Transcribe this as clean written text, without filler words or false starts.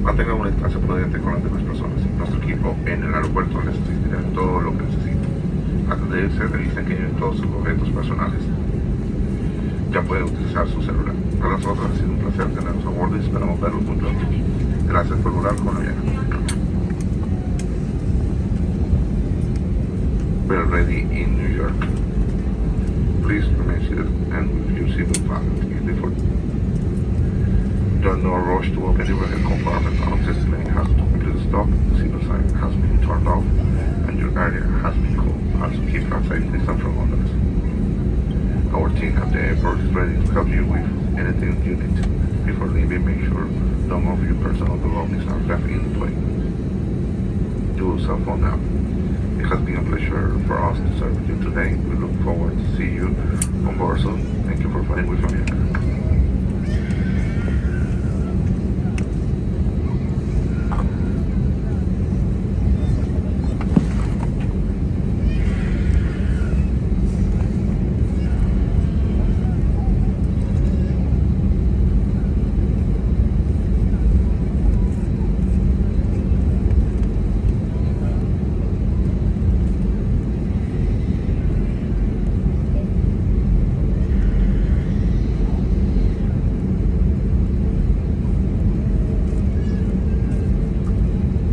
Mantenga una distancia prudente con las demás personas. Nuestro equipo en el aeropuerto les asistirá en todo lo que necesite. Antes de irse, revisen que lleven todos sus objetos personales. Ya puede utilizar su celular. Para nosotros ha sido un placer tenerlos a bordo y esperamos verlos muy pronto. Gracias por volar con Avianca. We're ready in New York. Please remain seated and with your seatbelt fastened before. There is no rush to open the overhead compartment until the plane has completely stopped, the seatbelt sign has been turned off, and your area has been cooled. Also keep a safe distance from others. Our team at the airport is ready to help you with anything you need. Before leaving, make sure none of your personal belongings are left in the plane. Do cell phone now. It has been a pleasure for us to serve you today. We look forward to see you on board soon. Thank you for flying with America.